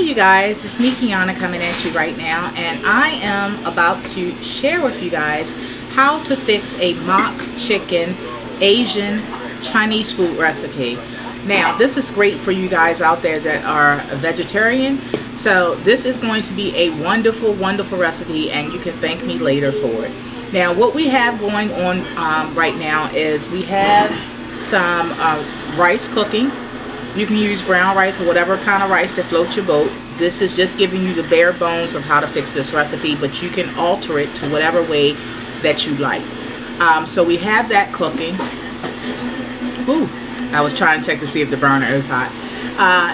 you guys, it's me Kianna coming at you right now, and I am about to share with you guys how to fix a mock chicken Asian Chinese food recipe. Now this is great for you guys out there that are a vegetarian, so this is going to be a wonderful recipe, and you can thank me later for it. Now what we have going on right now is we have some rice cooking. You can use brown rice or whatever kind of rice that floats your boat. This is just giving you the bare bones of how to fix this recipe, but you can alter it to whatever way that you like. So we have that cooking. Ooh, I was trying to check to see if the burner is hot.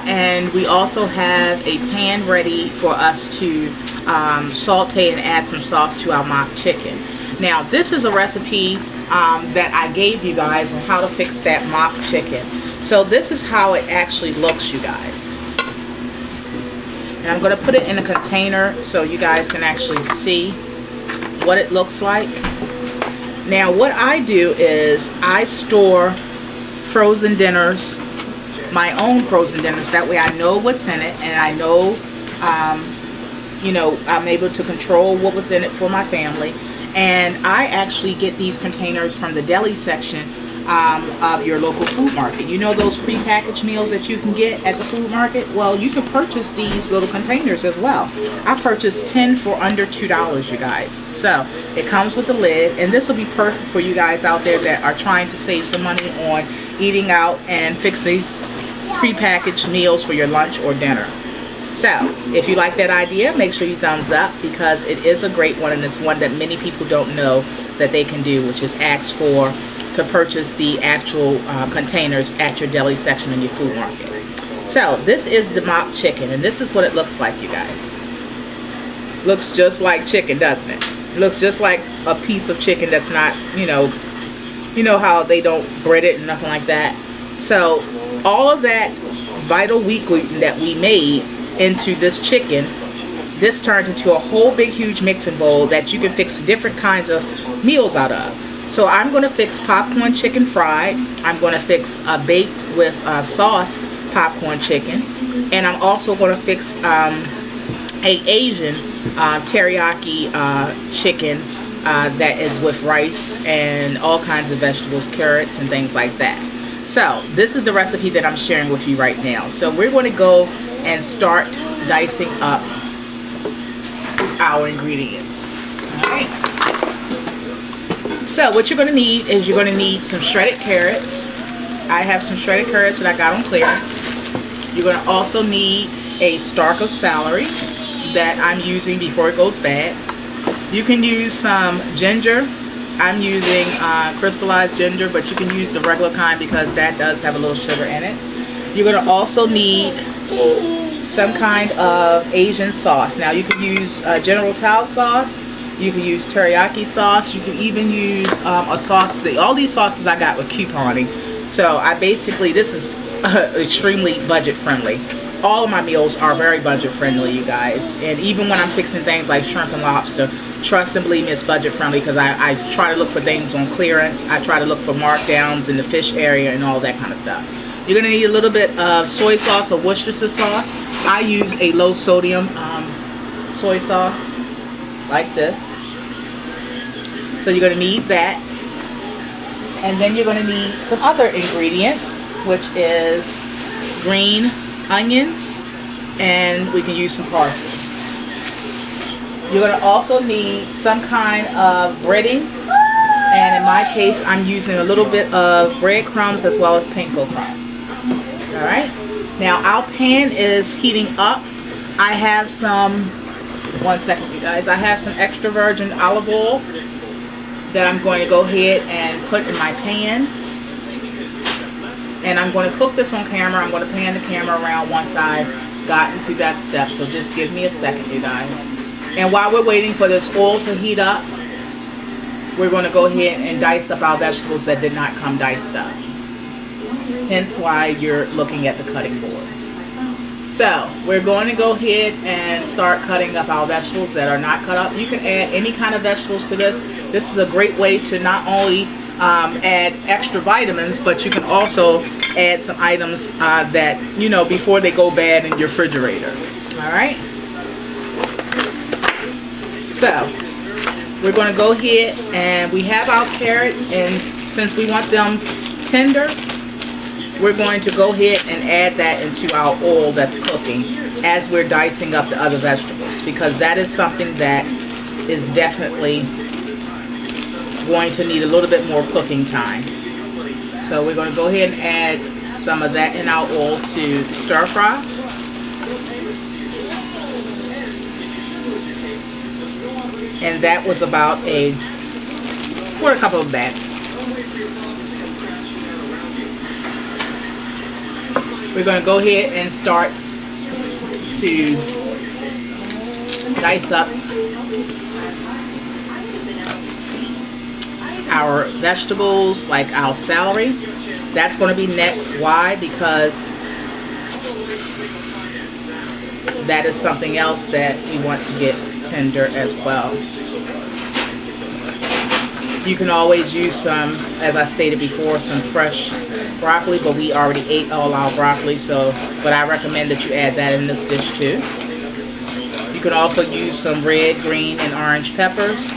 And we also have a pan ready for us to saute and add some sauce to our mock chicken. Now this is a recipe that I gave you guys on how to fix that mock chicken. So this is how it actually looks, you guys. And I'm going to put it in a container so you guys can actually see what it looks like. Now what I do is I store frozen dinners, my own frozen dinners. That way I know what's in it, and I know, you know, I'm able to control what was in it for my family. And I actually get these containers from the deli section of your local food market. You know those prepackaged meals that you can get at the food market? Well, you can purchase these little containers as well. I purchased 10 for under $2, you guys. So it comes with a lid, and this will be perfect for you guys out there that are trying to save some money on eating out and fixing prepackaged meals for your lunch or dinner. So if you like that idea, make sure you thumbs up, because it is a great one, and it's one that many people don't know that they can do, which is ask for to purchase the actual containers at your deli section in your food market. So this is the mock chicken, and this is what it looks like, you guys. Looks just like chicken, doesn't it? It looks just like a piece of chicken that's not, you know how they don't bread it and nothing like that. So all of that vital wheat gluten that we made into this chicken, this turned into a whole big huge mixing bowl that you can fix different kinds of meals out of. So I'm going to fix popcorn chicken fried. I'm going to fix baked with sauce popcorn chicken, and I'm also going to fix a Asian teriyaki chicken that is with rice and all kinds of vegetables, carrots and things like that. So this is the recipe that I'm sharing with you right now. So we're going to go and start dicing up our ingredients. All right. So what you're going to need is you're going to need some shredded carrots. I have some shredded carrots that I got on clearance. You're going to also need a stalk of celery that I'm using before it goes bad. You can use some ginger. I'm using crystallized ginger, but you can use the regular kind because that does have a little sugar in it. You're going to also need some kind of Asian sauce. Now you can use General Tao sauce. You can use teriyaki sauce. You can even use a sauce. All these sauces I got with couponing. So I basically, this is extremely budget friendly. All of my meals are very budget friendly, you guys. And even when I'm fixing things like shrimp and lobster, trust and believe me, it's budget friendly, because I try to look for things on clearance. I try to look for markdowns in the fish area and all that kind of stuff. You're going to need a little bit of soy sauce or Worcestershire sauce. I use a low sodium soy sauce, like this. So you're going to need that. And then you're going to need some other ingredients, which is green onion, and we can use some parsley. You're going to also need some kind of breading, and in my case I'm using a little bit of breadcrumbs as well as panko crumbs. Alright, now our pan is heating up. I have some, one second you guys, I have some extra virgin olive oil that I'm going to go ahead and put in my pan. And I'm going to cook this on camera. I'm going to pan the camera around once I've gotten to that step. So just give me a second, you guys. And while we're waiting for this oil to heat up, we're going to go ahead and dice up our vegetables that did not come diced up. Hence why you're looking at the cutting board. So we're going to go ahead and start cutting up our vegetables that are not cut up. You can add any kind of vegetables to this. This is a great way to not only add extra vitamins, but you can also add some items that, you know, before they go bad in your refrigerator. All right. So we're going to go ahead and we have our carrots, and since we want them tender, we're going to go ahead and add that into our oil that's cooking as we're dicing up the other vegetables, because that is something that is definitely going to need a little bit more cooking time. So we're going to go ahead and add some of that in our oil to stir fry. And that was about a cup of that. We're going to go ahead and start to dice up our vegetables, like our celery. That's going to be next. Why? Because that is something else that we want to get tender as well. You can always use some, as I stated before, some fresh broccoli, but we already ate all our broccoli, so but I recommend that you add that in this dish too. You can also use some red, green, and orange peppers.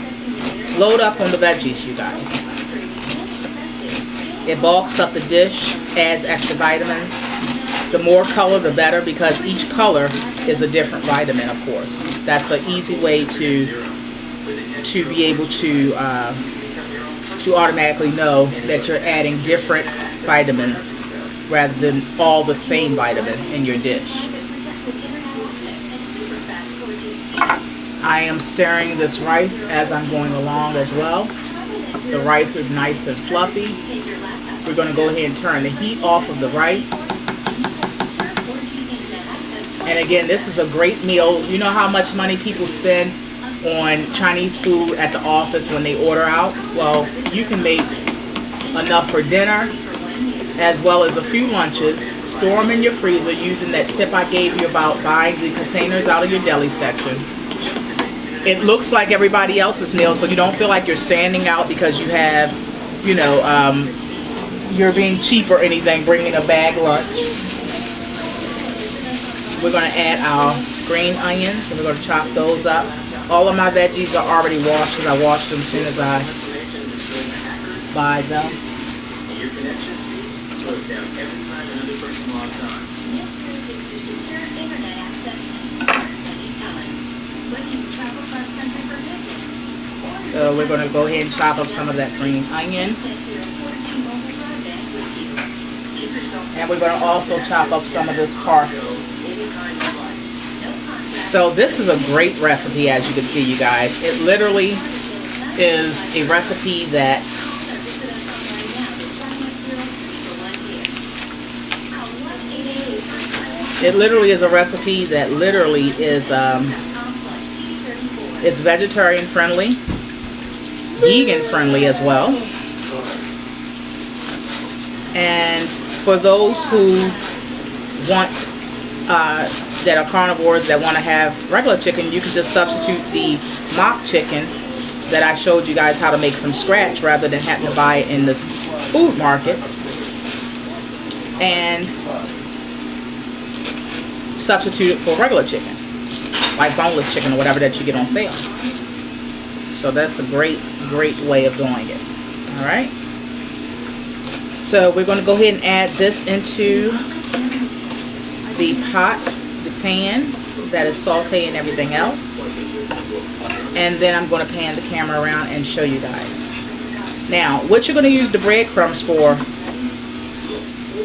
Load up on the veggies, you guys. It bulks up the dish, adds extra vitamins. The more color, the better, because each color is a different vitamin, of course. That's an easy way to be able to automatically know that you're adding different vitamins rather than all the same vitamin in your dish. I am stirring this rice as I'm going along as well. The rice is nice and fluffy. We're going to go ahead and turn the heat off of the rice. And again, this is a great meal. You know how much money people spend on Chinese food at the office when they order out? Well, you can make enough for dinner as well as a few lunches. Store them in your freezer using that tip I gave you about buying the containers out of your deli section. It looks like everybody else's meal, so you don't feel like you're standing out because you have, you know, you're being cheap or anything, bringing a bag lunch. We're going to add our green onions, and we're going to chop those up. All of my veggies are already washed, because I washed them as soon as I buy them. So we're going to go ahead and chop up some of that green onion. And we're going to also chop up some of this parsley. So this is a great recipe, as you can see, you guys. It literally is a recipe that literally is it's vegetarian friendly, vegan friendly as well. And for those who want that are carnivores that want to have regular chicken, you can just substitute the mock chicken that I showed you guys how to make from scratch rather than having to buy it in the food market, and substitute it for regular chicken, like boneless chicken or whatever that you get on sale. So that's a great way of doing it. Alright, so we're going to go ahead and add this into the pot, the pan that is sauteing everything else, and then I'm going to pan the camera around and show you guys. Now, what you're going to use the breadcrumbs for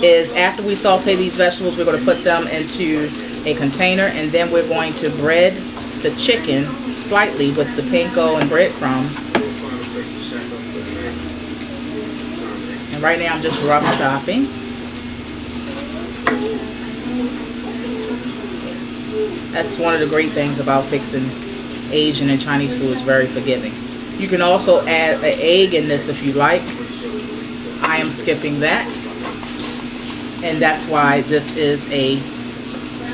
is, after we saute these vegetables, we're going to put them into a container, and then we're going to bread the chicken slightly with the panko and breadcrumbs. And right now I'm just rough chopping. That's one of the great things about fixing Asian and Chinese food. It's very forgiving. You can also add an egg in this if you like. I am skipping that. And that's why this is a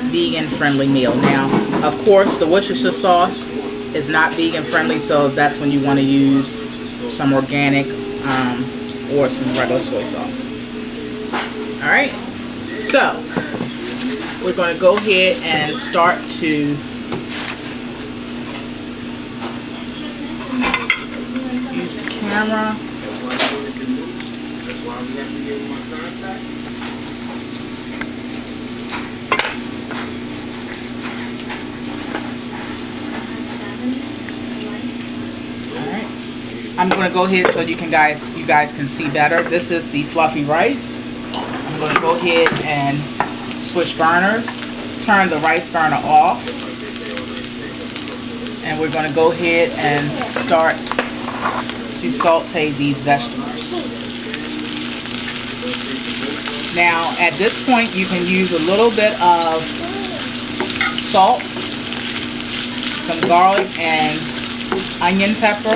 vegan friendly meal. Now, of course, the Worcestershire sauce is not vegan friendly, so that's when you want to use some organic or some regular soy sauce. Alright, so we're going to go ahead and start to use the camera. Alright. I'm going to go ahead so you guys can see better. This is the fluffy rice. I'm going to go ahead and switch burners, turn the rice burner off, and we're going to go ahead and start to saute these vegetables. Now at this point you can use a little bit of salt, some garlic and onion pepper,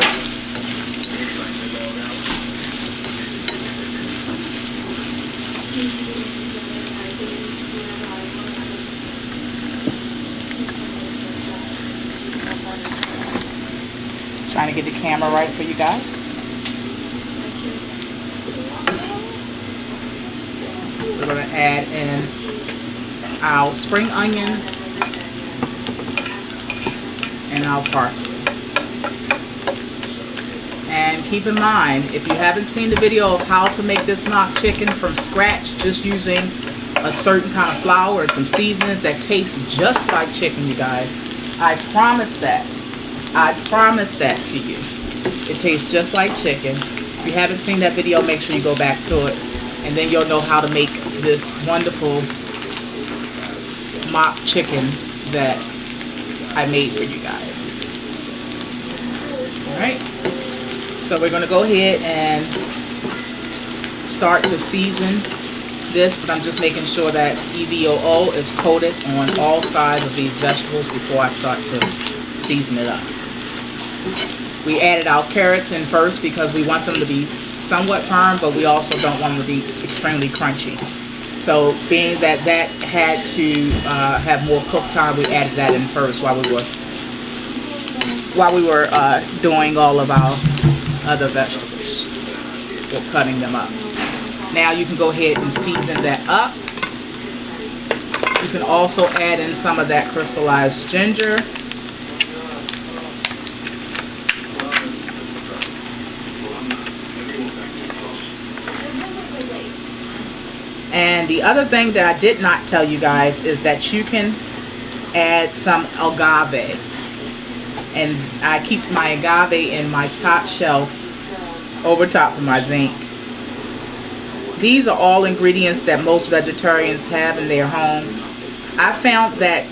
trying to get the camera right for you guys. We're going to add in our spring onions and our parsley. And keep in mind, if you haven't seen the video of how to make this mock chicken from scratch, just using a certain kind of flour and some seasonings that taste just like chicken, you guys, I promise that. I promise that to you. It tastes just like chicken. If you haven't seen that video, make sure you go back to it, and then you'll know how to make this wonderful mock chicken that I made for you guys. Alright, so we're going to go ahead and start to season this, but I'm just making sure that EVOO is coated on all sides of these vegetables before I start to season it up. We added our carrots in first because we want them to be somewhat firm, but we also don't want them to be extremely crunchy. So being that that had to have more cook time, we added that in first while we were doing all of our other vegetables. We're cutting them up. Now you can go ahead and season that up. You can also add in some of that crystallized ginger. And the other thing that I did not tell you guys is that you can add some agave. And I keep my agave in my top shelf over top of my zinc. These are all ingredients that most vegetarians have in their home. I found that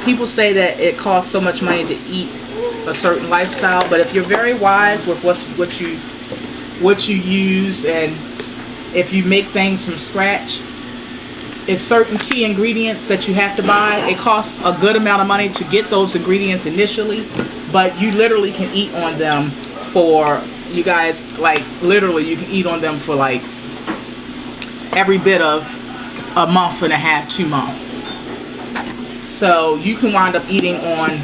people say that it costs so much money to eat a certain lifestyle, but if you're very wise with what you use, and if you make things from scratch, it's certain key ingredients that you have to buy. It costs a good amount of money to get those ingredients initially, but you literally can eat on them for, you guys, like literally you can eat on them for like every bit of a month and a half, 2 months. So you can wind up eating on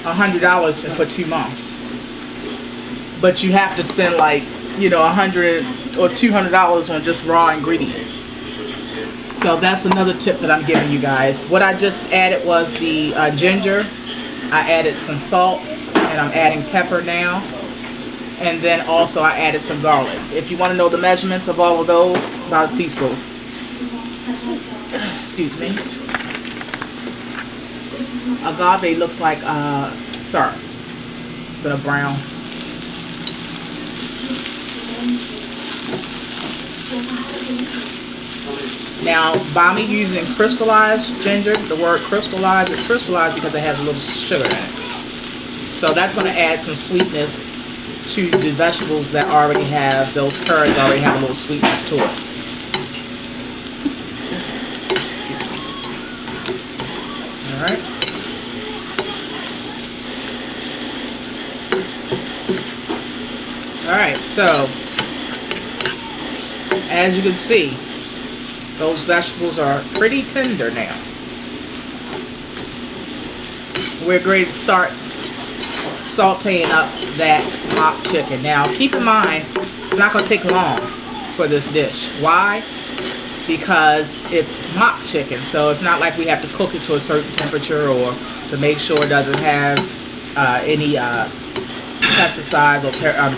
$100 for 2 months, but you have to spend like, you know, $100 or $200 on just raw ingredients. So that's another tip that I'm giving you guys. What I just added was the ginger. I added some salt, and I'm adding pepper now. And then also I added some garlic. If you want to know the measurements of all of those, about a teaspoon. Excuse me. Agave looks like syrup. It's a brown. Now, by me using crystallized ginger, the word crystallized is crystallized because it has a little sugar in it. So that's going to add some sweetness to the vegetables that already have, those curds already have a little sweetness to it. Alright. Alright, so as you can see, those vegetables are pretty tender now. We're ready to start sauteing up that mock chicken. Now keep in mind, it's not going to take long for this dish. Why? because it's mock chicken. So it's not like we have to cook it to a certain temperature or to make sure it doesn't have any pesticides or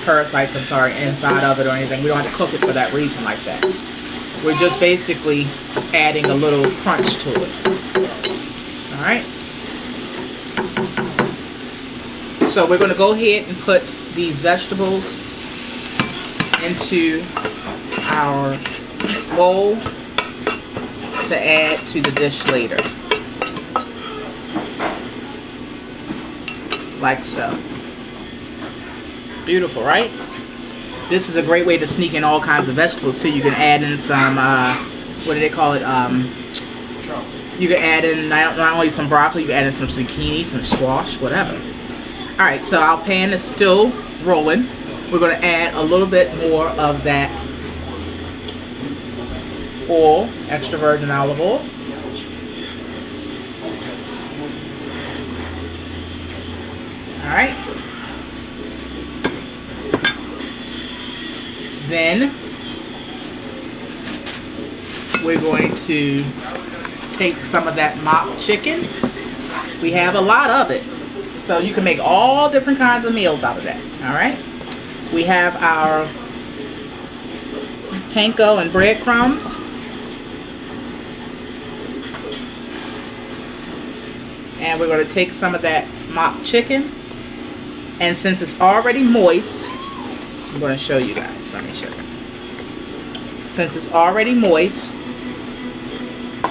parasites, I'm sorry, inside of it or anything. We don't have to cook it for that reason like that. We're just basically adding a little crunch to it. Alright. So we're going to go ahead and put these vegetables into our bowl to add to the dish later. Like so. Beautiful, right? This is a great way to sneak in all kinds of vegetables too. You can add in some, what do they call it? You can add in not only some broccoli, you can add in some zucchini, some squash, whatever. Alright, so our pan is still rolling. We're going to add a little bit more of that oil, extra virgin olive oil. Alright. Then we're going to take some of that mock chicken. We have a lot of it, so you can make all different kinds of meals out of that. Alright. We have our panko and breadcrumbs. And we're going to take some of that mock chicken. And since it's already moist, I'm going to show you guys. Let me show you. Since it's already moist,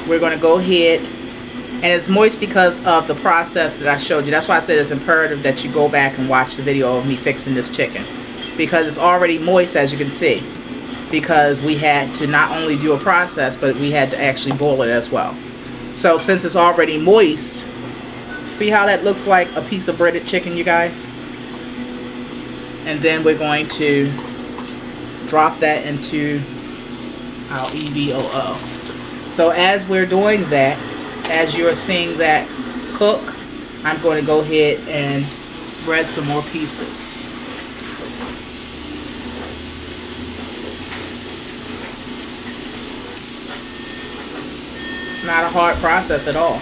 we're going to go ahead, and it's moist because of the process that I showed you. That's why I said it's imperative that you go back and watch the video of me fixing this chicken, because it's already moist, as you can see, because we had to not only do a process, but we had to actually boil it as well. So since it's already moist, see how that looks like a piece of breaded chicken, you guys? And then we're going to drop that into our EVOO. So as we're doing that, as you're seeing that cook, I'm going to go ahead and bread some more pieces. It's not a hard process at all.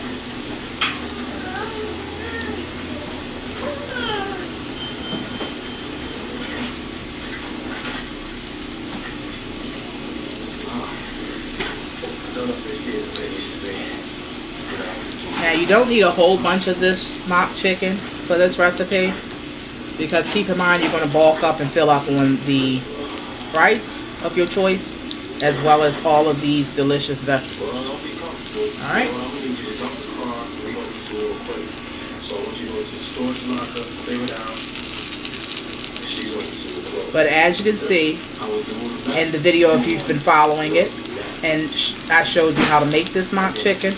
Now you don't need a whole bunch of this mock chicken for this recipe, because keep in mind you're going to bulk up and fill up on the rice of your choice, as well as all of these delicious vegetables. Alright? But as you can see in the video, if you've been following it, and I showed you how to make this mock chicken,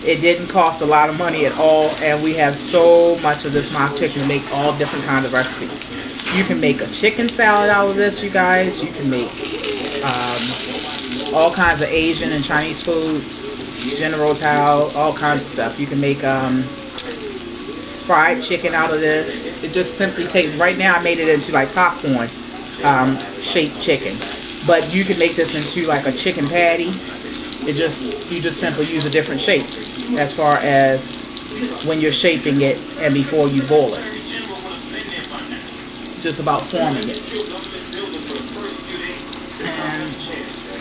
it didn't cost a lot of money at all, and we have so much of this mock chicken to make all different kinds of recipes. You can make a chicken salad out of this, you guys. You can make all kinds of Asian and Chinese foods, General Tao, all kinds of stuff. You can make fried chicken out of this. It just simply takes, right now I made it into like popcorn shaped chicken, but you can make this into like a chicken patty. You just simply use a different shape as far as when you're shaping it and before you boil it. Just about forming it. And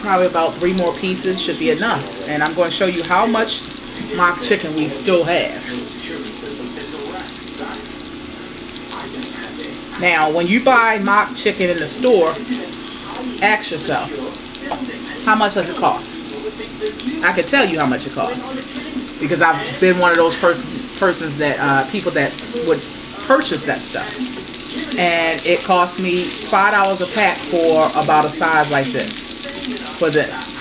probably about 3 more pieces should be enough. And I'm going to show you how much mock chicken we still have. Now, when you buy mock chicken in the store, ask yourself, how much does it cost? I can tell you how much it costs, because I've been one of those persons that people that would purchase that stuff, and it cost me $5 a pack for about a size like this, for this.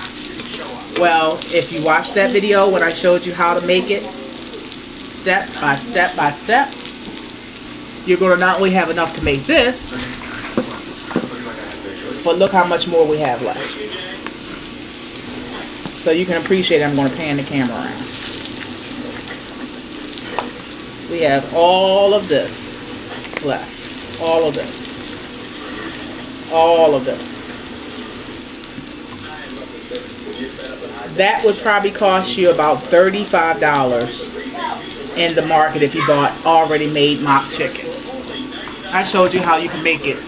Well, if you watch that video when I showed you how to make it step by step by step, you're going to not only have enough to make this, but look how much more we have left. So you can appreciate it. I'm going to pan the camera around. We have all of this left. All of this. All of this. that would probably cost you about $35 in the market if you bought already made mock chicken. I showed you how you can make it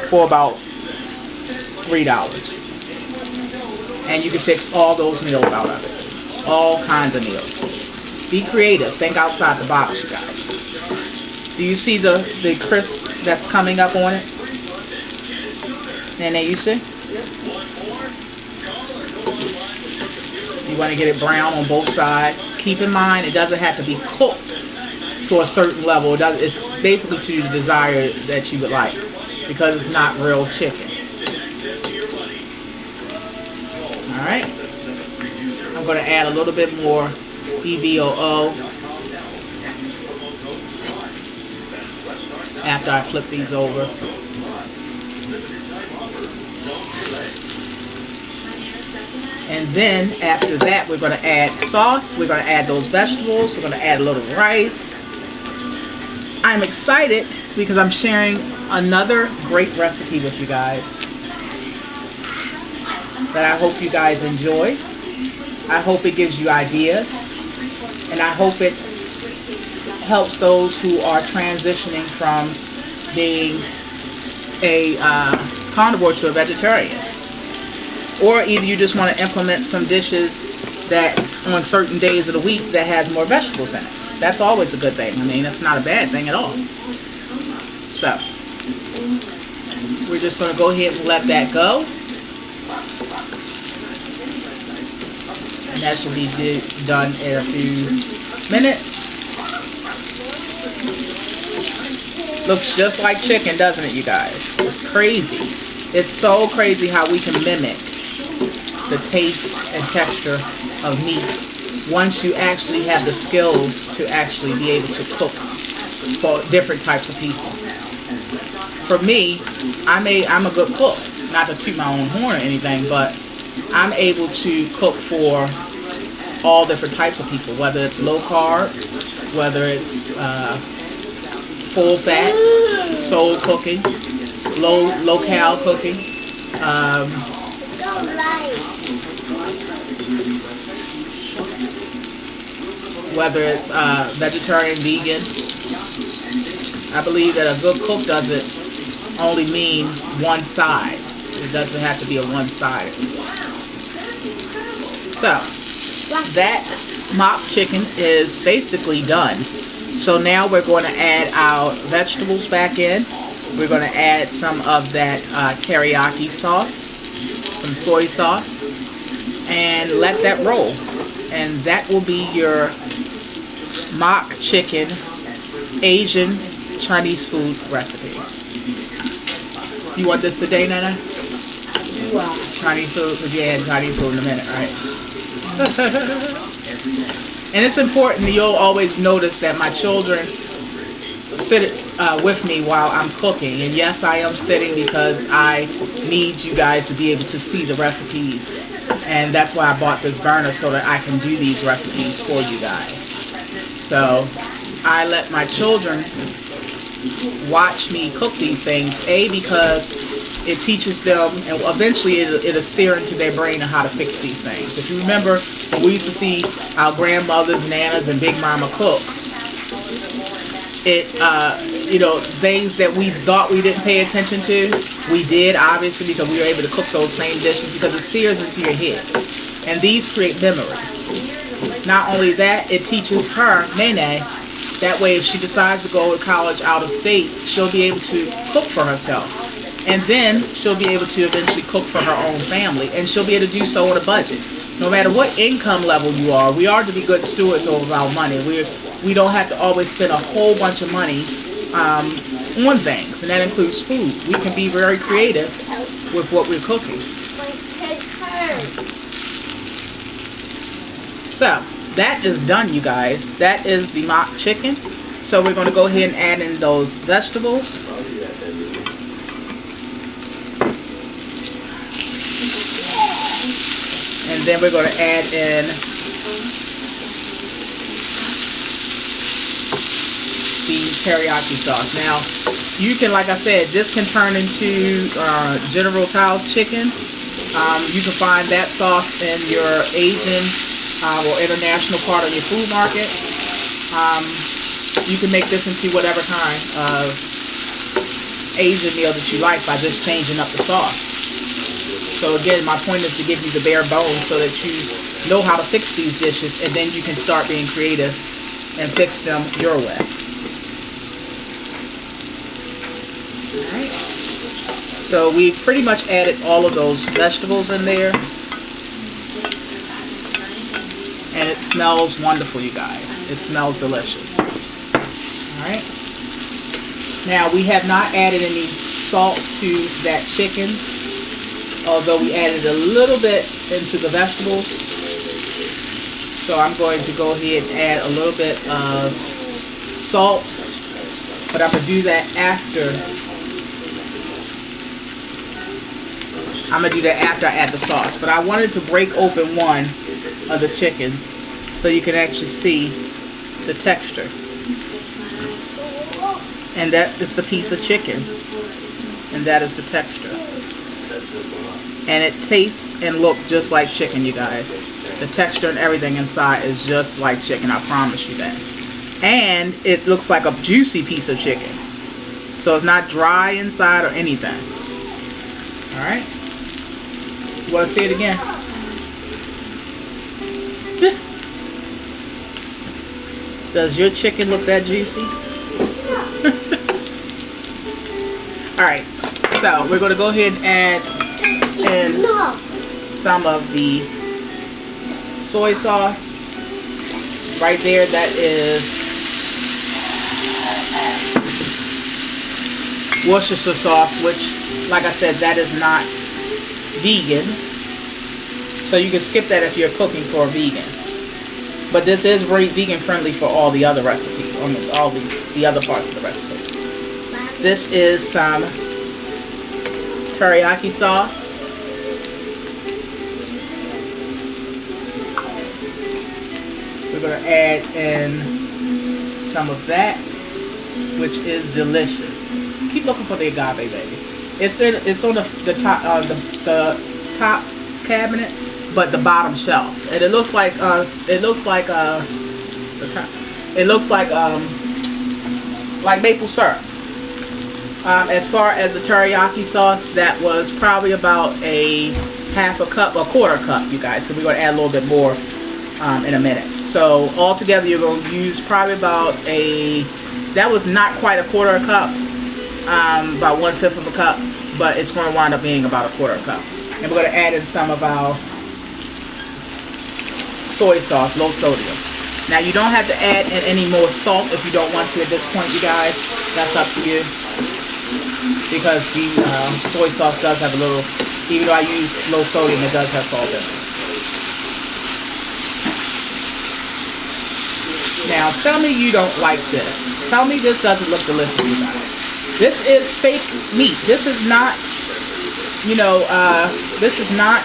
for about $3. And you can fix all those meals out of it. All kinds of meals. Be creative. Think outside the box, you guys. Do you see the crisp that's coming up on it? Nene, you see? You want to get it brown on both sides. Keep in mind, it doesn't have to be cooked to a certain level. It's basically to the desire that you would like, because it's not real chicken. Alright. I'm going to add a little bit more EVOO after I flip these over. And then after that, we're going to add sauce. We're going to add those vegetables. We're going to add a little rice. I'm excited because I'm sharing another great recipe with you guys that I hope you guys enjoy. I hope it gives you ideas, and I hope it helps those who are transitioning from being a carnivore to a vegetarian. Or either you just want to implement some dishes that on certain days of the week that has more vegetables in it. That's always a good thing. I mean, that's not a bad thing at all. So, we're just going to go ahead and let that go. And that should be done in a few minutes. Looks just like chicken, doesn't it, you guys? It's crazy. It's so crazy how we can mimic the taste and texture of meat once you actually have the skills to actually be able to cook for different types of people. For me, I'm a good cook. Not to toot my own horn or anything, but I'm able to cook for all different types of people, whether it's low carb, whether it's full fat, soul cooking, low cal cooking, whether it's vegetarian, vegan. I believe that a good cook doesn't only mean one side. It doesn't have to be a one-sided. So, that mock chicken is basically done. So now we're going to add our vegetables back in. We're going to add some of that teriyaki sauce, some soy sauce, and let that roll. And that will be your mock chicken Asian Chinese food recipe. You want this today, Nana? Wow. Chinese food? Because you had Chinese food in a minute, right? And it's important, you'll always notice that my children sit with me while I'm cooking. And yes, I am sitting because I need you guys to be able to see the recipes. And that's why I bought this burner, so that I can do these recipes for you guys. So I let my children watch me cook these things, because it teaches them, and eventually it'll sear into their brain on how to fix these things. If you remember, when we used to see our grandmothers, nanas, and Big Mama cook, you know, things that we thought we didn't pay attention to, we did, obviously, because we were able to cook those same dishes, because it sears into your head. And these create memories. Not only that, it teaches her, Nene, that way if she decides to go to college out of state, she'll be able to cook for herself. And then she'll be able to eventually cook for her own family. And she'll be able to do so on a budget. No matter what income level you are, we are to be good stewards over our money. We don't have to always spend a whole bunch of money on things. And that includes food. We can be very creative with what we're cooking. So, that is done, you guys. That is the mock chicken. So we're going to go ahead and add in those vegetables. And then we're going to add in the teriyaki sauce. Now, you can, like I said, this can turn into General Tso's chicken. You can find that sauce in your Asian or international part of your food market. You can make this into whatever kind of Asian meal that you like by just changing up the sauce. So again, my point is to give you the bare bones so that you know how to fix these dishes, and then you can start being creative and fix them your way. Alright. So we pretty much added all of those vegetables in there. And it smells wonderful, you guys. It smells delicious. Alright. Now we have not added any salt to that chicken, although we added a little bit into the vegetables. So I'm going to go ahead and add a little bit of salt, but I'm going to do that after. I'm going to do that after I add the sauce. But I wanted to break open one of the chicken so you can actually see the texture. And that is the piece of chicken. And that is the texture. And it tastes and looks just like chicken, you guys. The texture and everything inside is just like chicken, I promise you that. And it looks like a juicy piece of chicken. So it's not dry inside or anything. Alright. You want to see it again? Does your chicken look that juicy? Alright, so we're going to go ahead and add in some of the soy sauce. Right there, that is Worcestershire sauce, which, like I said, that is not vegan. So you can skip that if you're cooking for a vegan. But this is very vegan friendly for all the other recipes, all the other parts of the recipe. This is some teriyaki sauce. We're going to add in some of that, which is delicious. Keep looking for the agave, baby. It's on the top cabinet, but the bottom shelf, and it looks like maple syrup. As far as the teriyaki sauce, that was probably about a half a cup, a quarter cup, you guys. So we're going to add a little bit more in a minute. So altogether, you're going to use probably about that was not quite a quarter cup, about 1/5 of a cup, but it's going to wind up being about a quarter cup. And we're going to add in some of our soy sauce, low sodium. Now you don't have to add in any more salt if you don't want to at this point, you guys. That's up to you, because the soy sauce does have a little, even though I use low sodium, it does have salt in it. Now tell me you don't like this. Tell me this doesn't look delicious, you guys. This is fake meat. This is not, this is not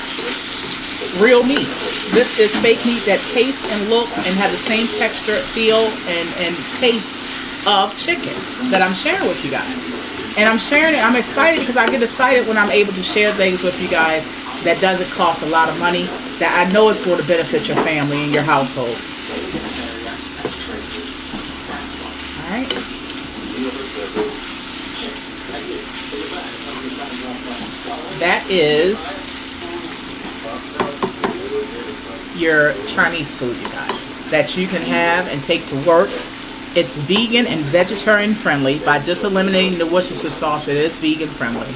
real meat. This is fake meat that tastes and look and have the same texture, feel, and taste of chicken that I'm sharing with you guys. And I'm sharing it, I'm excited because I get excited when I'm able to share things with you guys that doesn't cost a lot of money, that I know is going to benefit your family and your household. Alright. That is your Chinese food, you guys, that you can have and take to work. It's vegan and vegetarian friendly. By just eliminating the Worcestershire sauce, it is vegan friendly.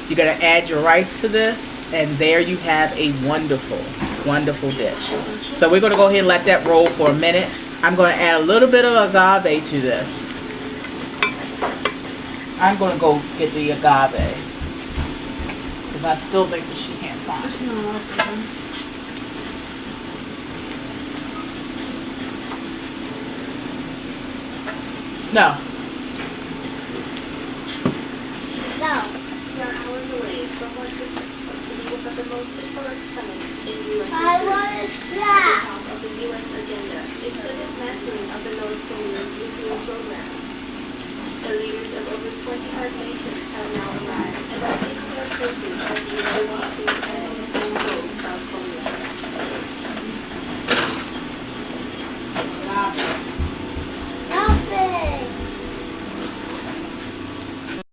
You're going to add your rice to this, and there you have a wonderful, wonderful dish. So we're going to go ahead and let that roll for a minute. I'm going to add a little bit of agave to this. I'm going to go get the agave, because I still think that she can't find it. No. No. You're hours away from what is the most historic summit in U.S. I want a shot. Of the U.S. agenda is the dismantling of the North Korean nuclear program. The leaders of over 20 nations have now arrived, and the historic countries of the United States Bye.